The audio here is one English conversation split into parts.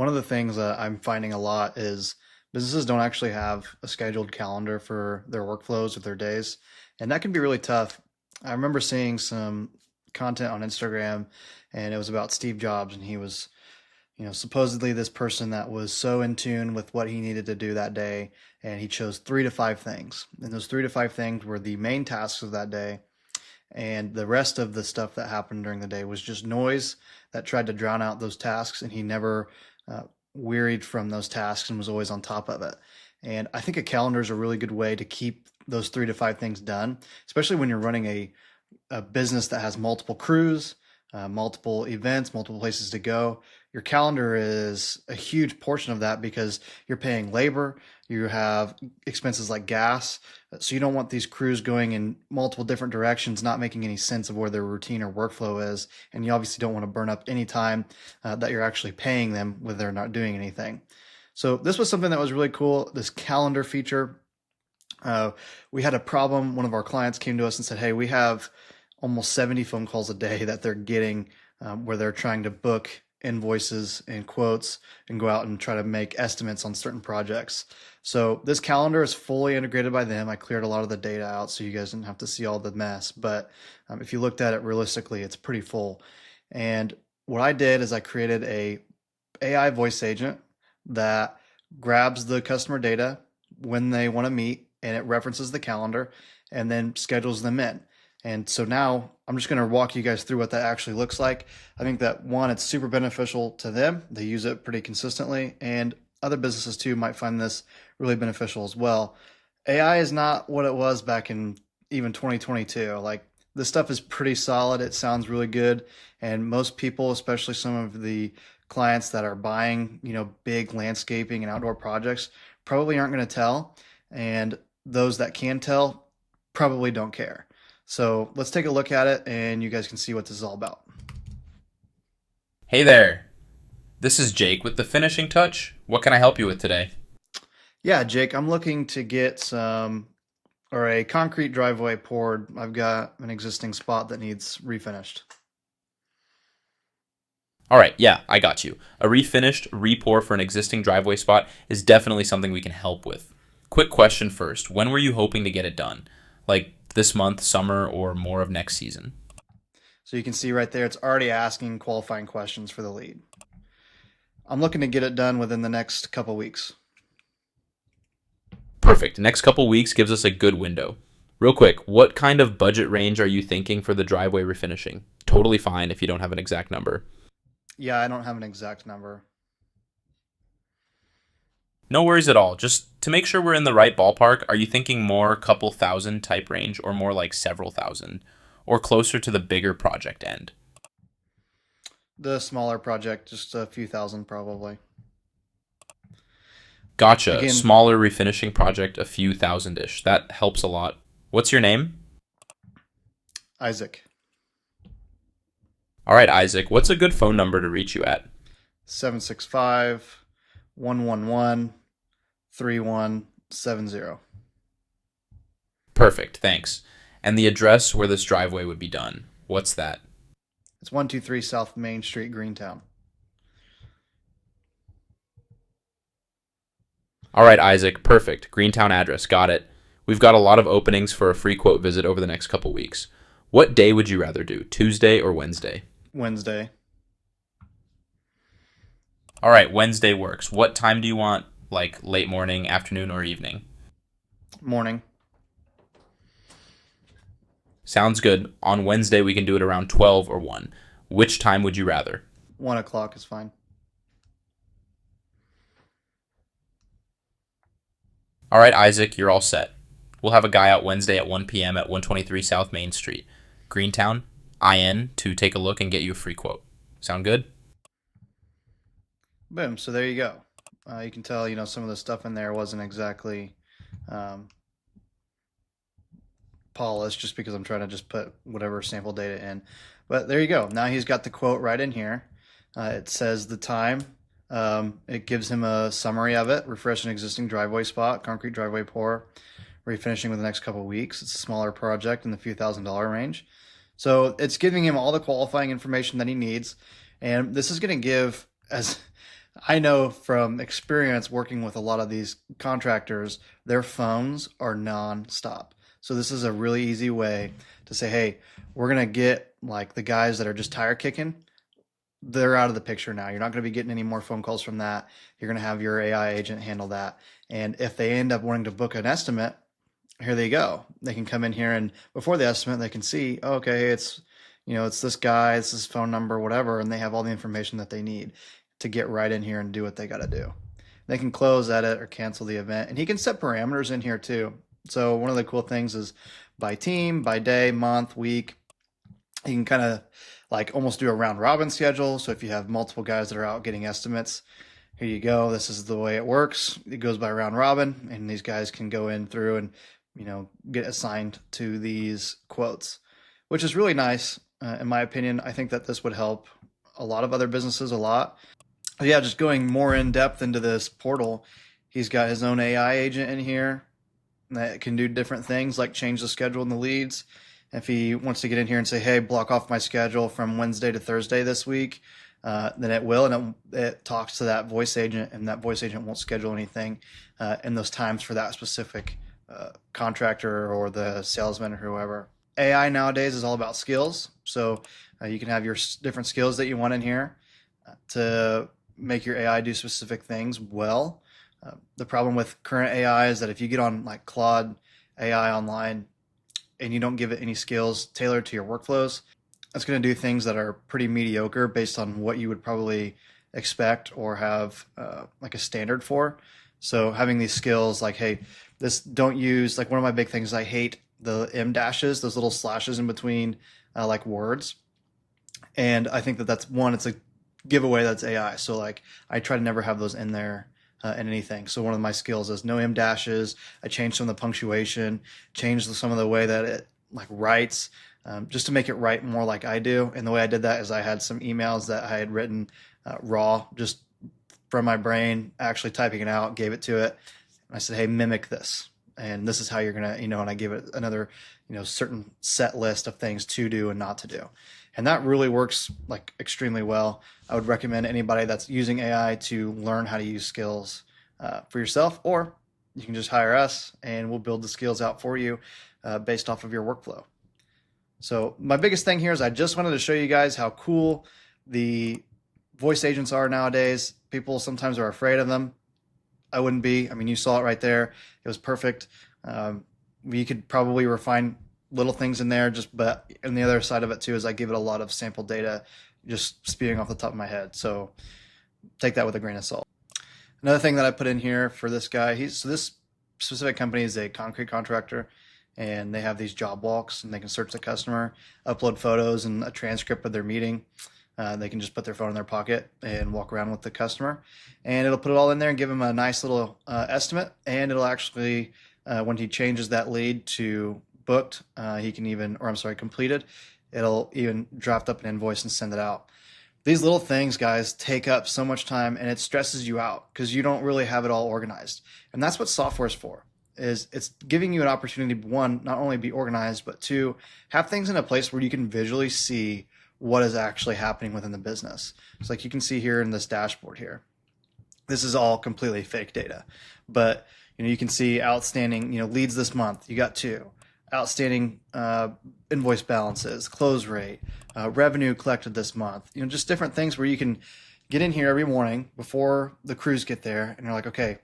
one of the things that I'm finding a lot is businesses don't actually have a scheduled calendar for their workflows or their days, and that can be really tough. I remember seeing some content on Instagram, and it was about Steve Jobs, and he was, supposedly this person that was so in tune with what he needed to do that day, and he chose 3 to 5 things, and those 3 to 5 things were the main tasks of that day, and the rest of the stuff that happened during the day was just noise that tried to drown out those tasks, and he never uh, wearied from those tasks and was always on top of it. And I think a calendar is a really good way to keep those 3 to 5 things done, especially when you're running a business that has multiple crews, multiple events, multiple places to go. Your calendar is a huge portion of that because you're paying labor, you have expenses like gas. So you don't want these crews going in multiple different directions, not making any sense of where their routine or workflow is. And you obviously don't want to burn up any time that you're actually paying them when they're not doing anything. So this was something that was really cool, this calendar feature. We had a problem. One of our clients came to us and said, hey, we have almost 70 phone calls a day that they're getting where they're trying to book invoices and quotes and go out and try to make estimates on certain projects. So this calendar is fully integrated by them. I cleared a lot of the data out so you guys didn't have to see all the mess. But if you looked at it realistically, it's pretty full. And what I did is I created a AI voice agent that grabs the customer data when they want to meet, and it references the calendar and then schedules them in. And so now I'm just going to walk you guys through what that actually looks like. I think that one, it's super beneficial to them. They use it pretty consistently, and other businesses too might find this really beneficial as well. AI is not what it was back in even 2022. Like, this stuff is pretty solid. It sounds really good. And most people, especially some of the clients that are buying, big landscaping and outdoor projects, probably aren't going to tell. And those that can tell probably don't care. So let's take a look at it and you guys can see what this is all about. Hey there, this is Jake with The Finishing Touch. What can I help you with today? Yeah, Jake, I'm looking to get a concrete driveway poured. I've got an existing spot that needs refinished. All right, yeah, I got you. A refinished re-pour for an existing driveway spot is definitely something we can help with. Quick question first. When were you hoping to get it done? Like this month, summer, or more of next season? So you can see right there, it's already asking qualifying questions for the lead. I'm looking to get it done within the next couple weeks. Perfect. Next couple weeks gives us a good window. Real quick, what kind of budget range are you thinking for the driveway refinishing? Totally fine if you don't have an exact number. Yeah, I don't have an exact number. No worries at all. Just to make sure we're in the right ballpark, are you thinking more couple thousand type range or more like several thousand? Or closer to the bigger project end? The smaller project, just a few thousand probably. Gotcha. Again, Smaller refinishing project, a few thousand-ish. That helps a lot. What's your name? Isaac, All right, Isaac. What's a good phone number to reach you at? 765-111-3170. Perfect. Thanks. And the address where this driveway would be done. What's that? It's 123 South Main Street, Greentown. All right, Isaac. Perfect. Greentown address. Got it. We've got a lot of openings for a free quote visit over the next couple weeks. What day would you rather do? Tuesday or Wednesday? Wednesday, All right, Wednesday works. What time do you want? Like late morning, afternoon, or evening? morning. Sounds good. On Wednesday, we can do it around 12 or 1. Which time would you rather? 1 o'clock is fine. All right, Isaac, you're all set. We'll have a guy out Wednesday at 1 p.m. at 123 South Main Street, Greentown, IN, to take a look and get you a free quote. Sound good? Boom. So there you go. You can tell, some of the stuff in there wasn't exactly um, polished just because I'm trying to just put whatever sample data in. But there you go. Now he's got the quote right in here. It says the time. It gives him a summary of it. Refresh an existing driveway spot, concrete driveway pour, refinishing within the next couple of weeks. It's a smaller project in the few $1,000s range. So it's giving him all the qualifying information that he needs. And this is going to give, as I know from experience working with a lot of these contractors, their phones are non-stop. So this is a really easy way to say, hey, we're gonna get like the guys that are just tire kicking, they're out of the picture now. You're not going to be getting any more phone calls from that. You're going to have your AI agent handle that. And if they end up wanting to book an estimate, here they go. They can come in here and before the estimate, they can see, oh, okay, it's it's this guy, it's his phone number, whatever, and they have all the information that they need to get right in here and do what they got to do. They can close, edit, or cancel the event, and he can set parameters in here too. So one of the cool things is by team, by day, month, week. You can kind of like almost do a round robin schedule. So if you have multiple guys that are out getting estimates, here you go. This is the way it works. It goes by round robin, and these guys can go in through and get assigned to these quotes, which is really nice. In my opinion, I think that this would help a lot of other businesses a lot. But yeah, just going more in depth into this portal, he's got his own AI agent in here that can do different things like change the schedule and the leads. If he wants to get in here and say, hey, block off my schedule from Wednesday to Thursday this week, then it will. And it talks to that voice agent, and that voice agent won't schedule anything in those times for that specific contractor or the salesman or whoever. AI nowadays is all about skills. So you can have your different skills that you want in here to make your AI do specific things well. The problem with current AI is that if you get on like Claude AI online and you don't give it any skills tailored to your workflows, it's going to do things that are pretty mediocre based on what you would probably expect or have like a standard for. So having these skills like, hey, this don't use, like one of my big things, I hate the M dashes, those little slashes in between like words. And I think that that's one, it's a giveaway that's AI. So like I try to never have those in there in anything. So one of my skills is no M dashes. I changed some of the punctuation, changed some of the way that it like writes, just to make it write more like I do. And the way I did that is I had some emails that I had written raw, just from my brain, actually typing it out, gave it to it. And I said, hey, mimic this. And this is how you're going to, and I gave it another, certain set list of things to do and not to do. And that really works like extremely well. I would recommend anybody that's using AI to learn how to use skills for yourself, or you can just hire us and we'll build the skills out for you based off of your workflow. So my biggest thing here is I just wanted to show you guys how cool the voice agents are nowadays. People sometimes are afraid of them. I wouldn't be. I mean, you saw it right there. It was perfect. You could probably refine little things in there, but on the other side of it too is I give it a lot of sample data just spewing off the top of my head. So take that with a grain of salt. Another thing that I put in here for this guy, so this specific company is a concrete contractor, and they have these job walks, and they can search the customer, upload photos and a transcript of their meeting. They can just put their phone in their pocket and walk around with the customer, and it'll put it all in there and give them a nice little estimate. And it'll actually, when he changes that lead to booked, he can even, or I'm sorry, completed, it'll even draft up an invoice and send it out. These little things, guys, take up so much time, and it stresses you out because you don't really have it all organized. And that's what software is for. Is it's giving you an opportunity, one, not only be organized, but two, have things in a place where you can visually see what is actually happening within the business. So like you can see here in this dashboard here, this is all completely fake data, but you can see outstanding, leads this month, you got 2. Outstanding invoice balances, close rate, revenue collected this month, just different things where you can get in here every morning before the crews get there and you're like, okay,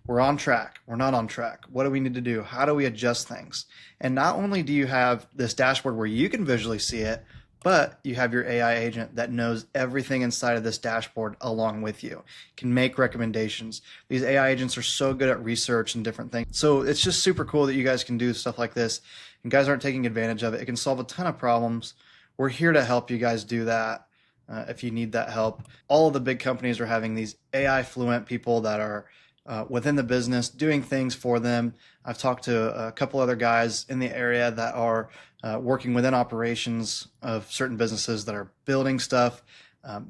we're on track, we're not on track, what do we need to do, how do we adjust things? And not only do you have this dashboard where you can visually see it, but you have your AI agent that knows everything inside of this dashboard along with you, can make recommendations. These AI agents are so good at research and different things. So it's just super cool that you guys can do stuff like this and guys aren't taking advantage of it. It can solve a ton of problems. We're here to help you guys do that if you need that help. All of the big companies are having these AI fluent people that are within the business doing things for them. I've talked to a couple other guys in the area that are working within operations of certain businesses that are building stuff,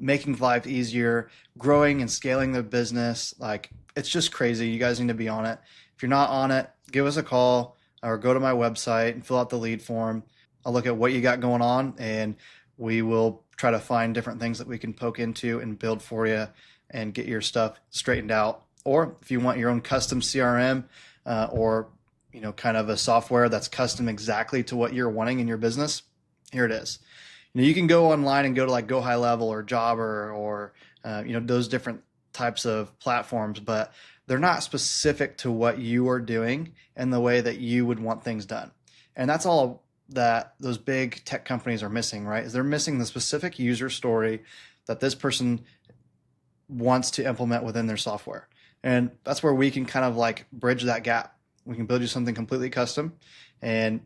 making life easier, growing and scaling the business. Like, it's just crazy. You guys need to be on it. If you're not on it, give us a call or go to my website and fill out the lead form. I'll look at what you got going on and we will try to find different things that we can poke into and build for you and get your stuff straightened out. Or if you want your own custom CRM, or kind of a software that's custom exactly to what you're wanting in your business, here it is. You can go online and go to like Go High Level or Jobber or those different types of platforms, but they're not specific to what you are doing and the way that you would want things done. And that's all that those big tech companies are missing, right? Is they're missing the specific user story that this person wants to implement within their software. And that's where we can kind of like bridge that gap. We can build you something completely custom and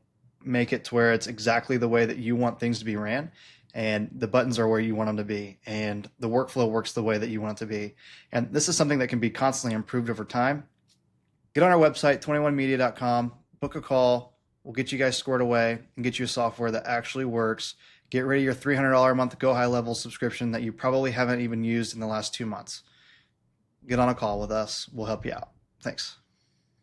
make it to where it's exactly the way that you want things to be ran, and the buttons are where you want them to be, and the workflow works the way that you want it to be. And this is something that can be constantly improved over time. Get on our website, 21media.com, book a call. We'll get you guys squared away and get you a software that actually works. Get rid of your $300 a month Go High Level subscription that you probably haven't even used in the last 2 months. Get on a call with us. We'll help you out. Thanks.